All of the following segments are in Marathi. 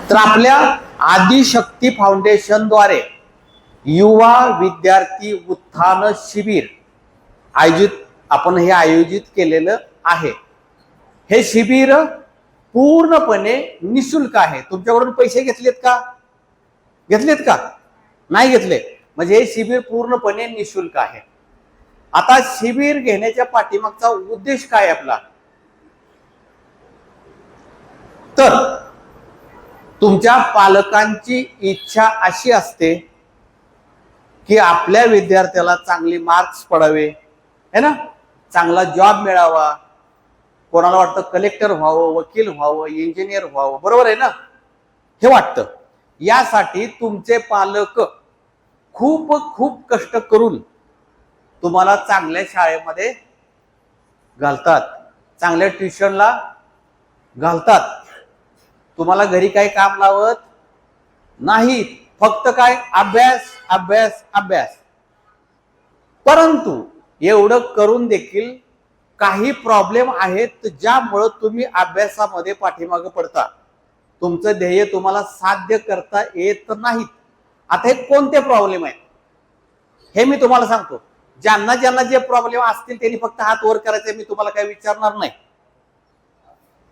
तर आपल्या आदिशक्ती फाउंडेशन द्वारे युवा विद्यार्थी उत्थान शिबिर आपण आयोजित केलेलं आहे। हे शिबिर पूर्णपणे निशुल्क आहे। तुमच्याकडून पैसे घेतलेत का? नाही घेतले म्हणजे हे शिबिर पूर्णपणे निशुल्क आहे। आता शिबिर घेण्याच्या पाठीमागचा उद्देश काय आपला? तर तुमच्या पालकांची इच्छा अशी असते की आपल्या विद्यार्थ्याला चांगली मार्क्स पडावे, है ना, चांगला जॉब मिळावा, कोणाला वाटतं कलेक्टर व्हावं, वकील व्हावं, इंजिनियर व्हावं, बरोबर आहे ना? हे वाटतं। यासाठी तुमचे पालक खूप खूप कष्ट करून तुम्हाला चांगल्या शाळेमध्ये घालतात, चांगल्या ट्युशनला घालतात, तुम्हाला घरी काही काम लावत नाही, फक्त काय अभ्यास अभ्यास अभ्यास। परंतु एवढं करून देखील काही प्रॉब्लेम आहेत ज्यामुळे तुम्ही अभ्यासामध्ये पाठीमागे पडता, तुमचं ध्येय तुम्हाला साध्य करता येत नाहीत। आता हे कोणते प्रॉब्लेम आहेत हे मी तुम्हाला सांगतो। ज्यांना ज्यांना जे प्रॉब्लेम असतील त्यांनी फक्त हात वर करायचे, मी तुम्हाला काही विचारणार नाही।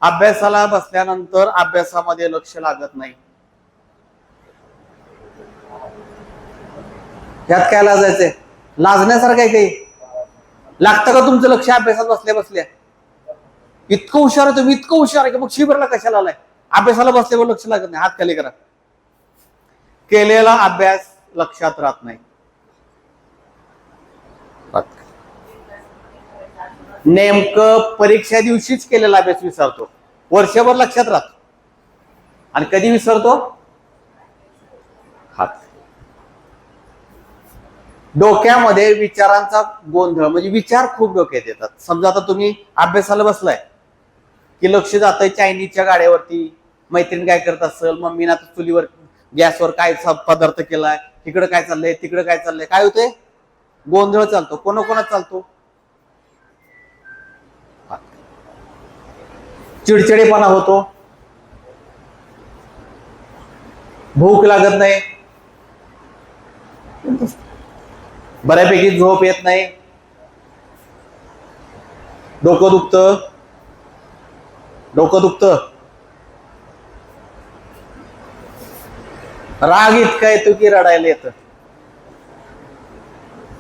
अभ्यासाला बसल्यानंतर अभ्यासामध्ये लक्ष लागत नाही, यात काय लाजायचंय? लाजण्यासारखं आहे काही? लागतं का तुमचं लक्ष अभ्यासात बसल्या बसल्या? इतकं हुशार आहे तुम्ही, इतकं हुशार आहे की मग शिबिरला कशाला आलाय? अभ्यासाला बसल्यावर लक्ष लागत नाही, हात खाली करा। केलेला अभ्यास लक्षात राहत नाही, नेमकं परीक्षा दिवशीच केलेला अभ्यास विसरतो, वर्षभर लक्षात राहतो, आणि कधी विसरतो? हात। डोक्यामध्ये विचारांचा गोंधळ, म्हणजे विचार खूप डोक्यात येतात। समजा आता तुम्ही अभ्यासाला बसलाय की लक्ष जातंय चायनीजच्या गाड्यावरती, मैत्रीण काय करत असेल, मम्मीने आता चुलीवर गॅसवर काय पदार्थ केलाय, तिकडे काय चाललंय, तिकडे काय चाललंय, काय होतंय? गोंधळ चालतो। कोणाकोणात चालतो? चिडचिडेपणा होतो, भूक लागत नाही, बऱ्यापैकी झोप येत नाही, डोकं दुखतं, राग इतका येतो की रडायला येतं।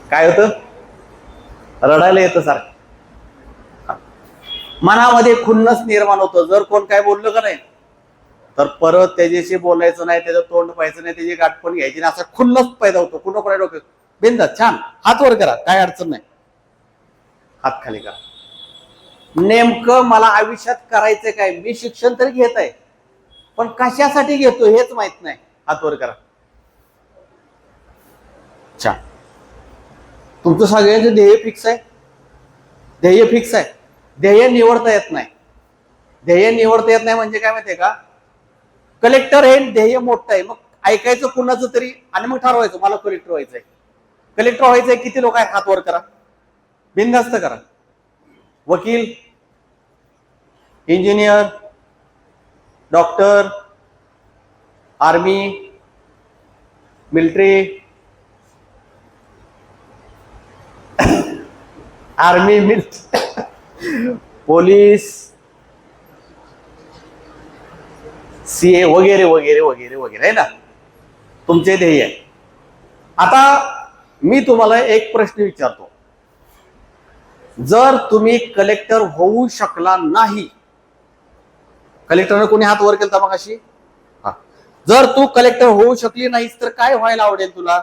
काय होतं? रडायला येतं सारखं। मनामध्ये खुन्नस निर्माण होतं, जर कोण काय बोललं का नाही तर परत त्याच्याशी बोलायचं नाही, त्याचं तोंड पाहायचं नाही, त्याची गाठ पण घ्यायची नाही, असा खुन्नस पैदा होतो। कुणा डोक्यात बिंदास, छान, हात वर करा, काय अडचण नाही, हात खाली करा। नेमकं मला आयुष्यात करायचंय काय? मी शिक्षण तरी घेत आहे, पण कशासाठी घेतो हेच माहित नाही, हात वर करा। छान, तुमचं सगळ्यांचं ध्येय फिक्स आहे, ध्येय निवडता येत नाही। ध्येय निवडता येत नाही म्हणजे काय माहितीये का? कलेक्टर हे ध्येय मोठं आहे, मग ऐकायचं कुणाचं तरी आणि मग ठरवायचं मला कलेक्टर व्हायचंय। कलेक्टर व्हायचंय, किती लोक आहेत? हात वर करा, बिनधास्त करा। वकील, engineer, doctor, army, military, police, CA वगैरे वगैरे वगैरे वगैरे, है ना, तुमचे ध्येय आहे। आता मी तुम्हाला एक प्रश्न विचारतो, जर तुम्ही कलेक्टर होऊ शकला नाही, कलेक्टरने कोणी हात वर केला मग अशी, जर तू कलेक्टर होऊ शकली नाहीस तर काय व्हायला आवडेल तुला?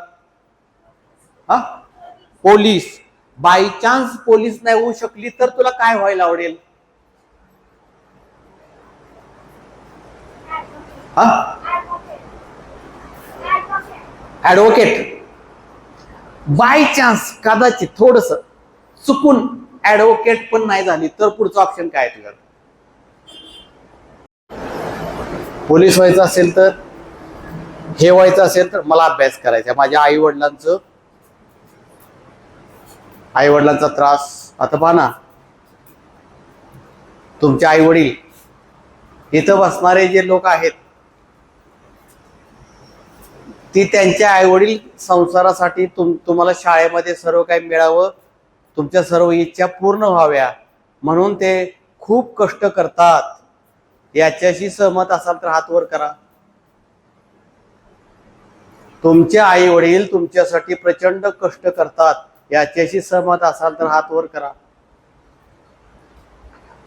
पोलीस। बाय चान्स पोलीस नाही होऊ शकली तर तुला काय व्हायला आवडेल? ऍडव्होकेट। बाय चान्स कदाचित थोडस चुकून ऍडव्होकेट पण नाही झाली तर पुढचा ऑप्शन काय आहे तुझ्याकडे? पोलीस व्हायचं असेल तर, हे व्हायचं असेल तर मला अभ्यास करायचा, माझ्या आई वडिलांचा त्रास। आता पहा ना, तुमचे आई वडील इथं बसणारे जे लोक आहेत ती त्यांच्या आईवडील संसारासाठी तुम्हाला शाळेमध्ये सर्व काही मिळावं, तुमच्या सर्व इच्छा पूर्ण व्हाव्या म्हणून ते खूप कष्ट करतात. याच्याशी सहमत असाल तर हात वर करा. तुमचे आई वडील तुमच्यासाठी प्रचंड कष्ट करतात, याच्याशी सहमत असाल तर हात वर करा.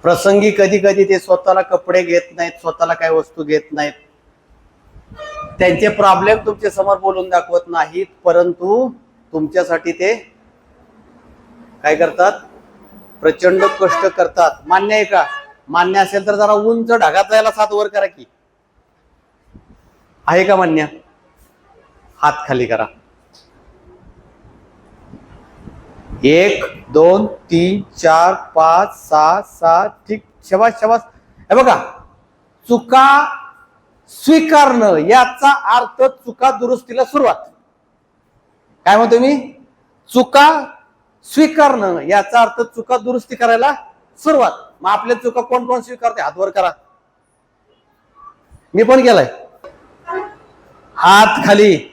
प्रसंगी कधी कधी ते स्वतःला कपडे घेत नाहीत, स्वतःला काही वस्तू घेत नाहीत, त्यांचे प्रॉब्लेम तुमच्या समोर बोलून दाखवत नाहीत, परंतु तुमच्यासाठी ते काय करतात, प्रचंड कष्ट करतात. मान्य आहे का? मान्य असेल तर जरा उंच ढगात जायला हात वर करा की. आहे का मान्य? हात खाली करा. 1 2 3 4 5 6 7. ठीक, शबास शबास. हे बघा, चुका स्वीकारणं याचा अर्थ चुका दुरुस्तीला सुरुवात. काय म्हणतो मी? चुका स्वीकारणं याचा अर्थ चुका दुरुस्ती करायला सुरुवात. मग आपल्या चुका कोण कोण स्वीकारते? हात वर करा. मी पण केलाय. हात खाली.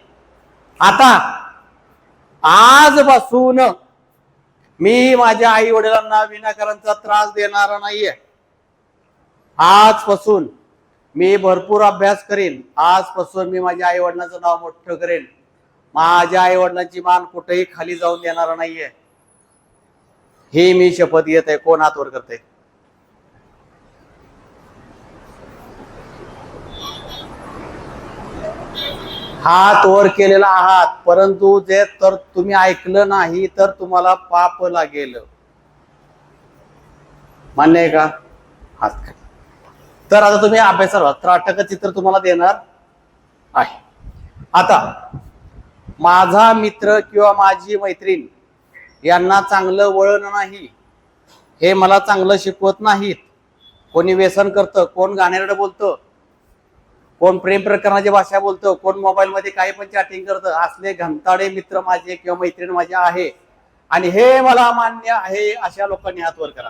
आता आजपासून मी माझ्या आई वडिलांना विनाकारणचा त्रास देणार नाहीये. आजपासून मी भरपूर अभ्यास करेन. आजपासून मी माझ्या आई वडिलांचं नाव मोठं करेन. माझ्या आई वडिलांची मान कुठेही खाली जाऊन देणार नाहीये, हे मी शपथ घेत आहे. कोण हात वर करते? हात वर केलेला आहात, परंतु जे तर तुम्ही ऐकलं नाही तर तुम्हाला पाप लागेल. मान्य आहे का? हात खाली. तर आता तुम्ही अभ्यासाला त्राटक चित्र तुम्हाला देणार आहे. आता माझा मित्र किंवा माझी मैत्रीण यांना चांगलं वळण नाही, हे मला चांगलं शिकवत नाहीत. कोणी व्यसन करतं, कोण गाण्याकडे बोलतं, कोण प्रेम प्रकरणाची भाषा बोलतं, कोण मोबाईल मध्ये काही पण चॅटिंग करतं. असले घंटाडे मित्र माझे किंवा मैत्रीण माझे आहे आणि हे मला मान्य आहे, अशा लोकांनी हात वर करा.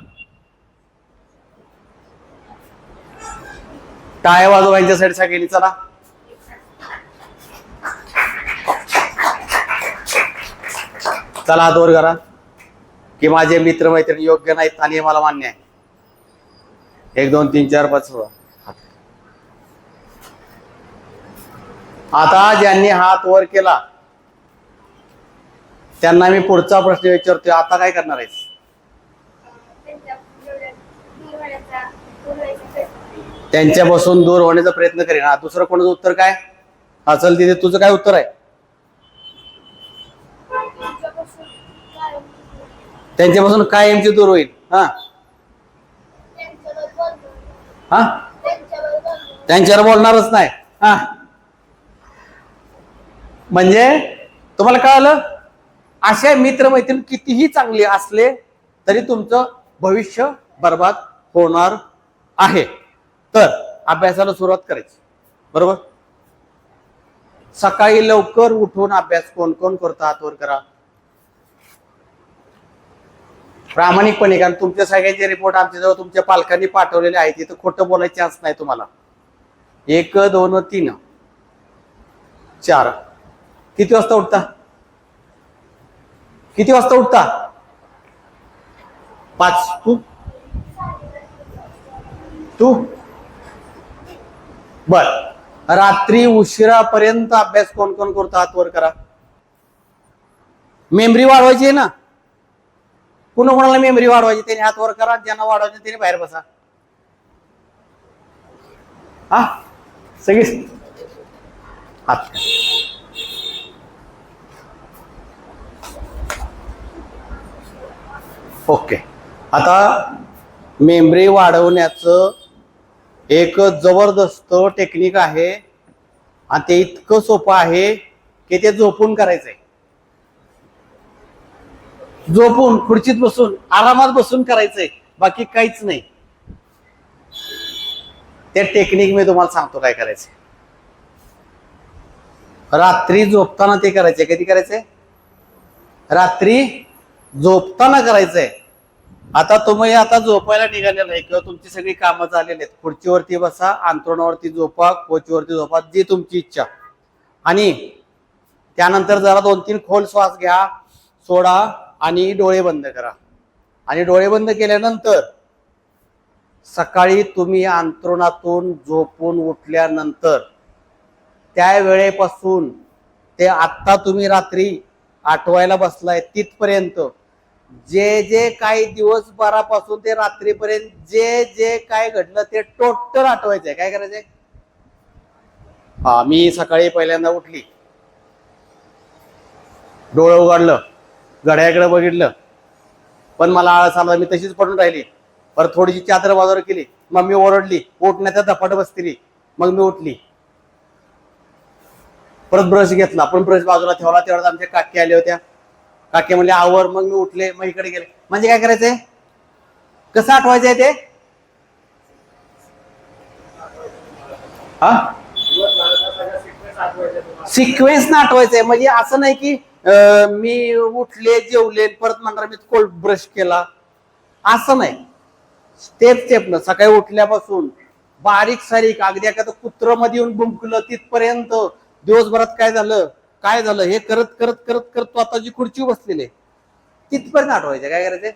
टाळ्या वाजवा यांच्यासाठी सगळ्यांनी. चला, चला हात वर करा की माझे मित्र मैत्रिणी योग्य नाहीत आणि हे मला मान्य आहे. 1 2 3 4 5 6. आता ज्यांनी हात वर केला त्यांना मी पुढचा प्रश्न विचारतोय. आता काय करणार आहेस? त्यांच्यापासून दूर होण्याचा प्रयत्न करेन. हा, दुसरं कोणाचं उत्तर काय असेल तिथे तुझं काय उत्तर आहे? त्यांच्यापासून कायमची दूर होईल. हा हा, त्यांच्यावर बोलणारच नाही. हा, म्हणजे तुम्हाला कळालं, अशा मित्रमैत्रीण कितीही चांगले असले तरी तुमचं भविष्य बर्बाद होणार आहे. तर अभ्यासाला सुरुवात करायची. बरोबर? सकाळी लवकर उठून अभ्यास कोण कोण करतो? हात वर करा. प्रामाणिकपणे, कारण तुमच्या सगळ्यांचे रिपोर्ट आमच्याजवळ तुमच्या पालकांनी पाठवलेले आहेत, तिथं खोटं बोलायची चान्स नाही तुम्हाला. 1 2 3 4. किती वाजता उठता? किती वाजता उठता? 5. तू बर. रात्री उशिरापर्यंत अभ्यास कोण कोण करतो? हात वर करा. मेमरी वाढवायची आहे ना? पुन्हा कोणाला मेमरी वाढवायची त्यांनी हात वर करा. ज्यांना वाढवायचे त्यांनी बाहेर बसा. हा, सगळी हात. ओके. आता मेमरी वाढवण्याचं एक जबरदस्त टेक्निक आहे आणि ते इतकं सोपं आहे की ते झोपून करायचंय. झोपून खुर्चीत बसून आरामात बसून करायचंय, बाकी काहीच नाही. ते टेक्निक मी तुम्हाला सांगतो काय करायचंय. रात्री झोपताना ते करायचंय. कधी करायचंय? रात्री झोपताना करायचंय. आता तुम्ही आता झोपायला निघालेला आहे किंवा तुमची सगळी कामं झालेली आहेत. खुर्चीवरती बसा, अंथरुणावरती झोपा, कोचवरती झोपा, जी तुमची इच्छा. आणि त्यानंतर जरा 2-3 खोल श्वास घ्या, सोडा आणि डोळे बंद करा. आणि डोळे बंद केल्यानंतर सकाळी तुम्ही अंथरुणातून झोपून उठल्यानंतर त्या वेळेपासून ते आत्ता तुम्ही रात्री आठवायला बसलाय तिथपर्यंत जे जे काही दिवसभरापासून ते रात्रीपर्यंत जे जे काय घडलं ते टोटल आठवायचंय. काय करायचंय? मी सकाळी पहिल्यांदा उठली, डोळं उघडलं, घड्याकडे बघितलं, पण मला आळस आला, मी तशीच पडून राहिली. परत थोडीशी चादर बाजूला केली, मम्मी ओरडली, उठण्याचा धपाट बसतील, मग मी उठली. परत ब्रश घेतला, पण ब्रश बाजूला ठेवला. तेवढ्यात आमच्या काकी आल्या होत्या. काकी म्हणले आवर. मग मी उठले, मग इकडे गेले. म्हणजे काय करायचंय? कसं आठवायचंय ते? सिक्वेन्स ना आठवायचंय. म्हणजे असं नाही की मी उठले, जेवले, परत म्हणणार मी कोल्ड ब्रश केला, असं नाही. स्टेप स्टेपनं सकाळी उठल्यापासून बारीक सारीक अगदी एखादं कुत्र मध्ये येऊन बुंकलं तिथपर्यंत दिवसभरात काय झालं काय झालं हे करत करत करत करत तो आता जी खुर्ची बसलेली तिथपर्यंत आठवायचं. काय करायचंय?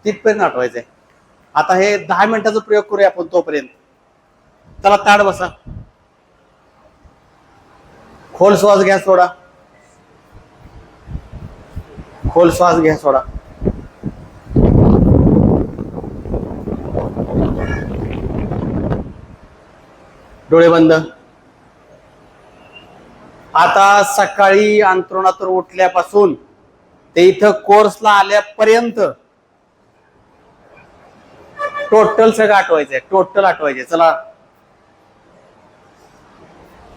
तिथपर्यंत आठवायचंय. आता हे 10 मिनिटाचा प्रयोग करूया आपण तोपर्यंत. चला ताड बसा, खोल श्वास घ्या, सोडा, खोल श्वास घ्या, सोडा. डोळे बंद. आता सकाळी अंथरुणातून उठल्यापासून ते इथं कोर्सला आल्यापर्यंत टोटल सगळं आठवायचंय. टोटल आठवायचंय. चला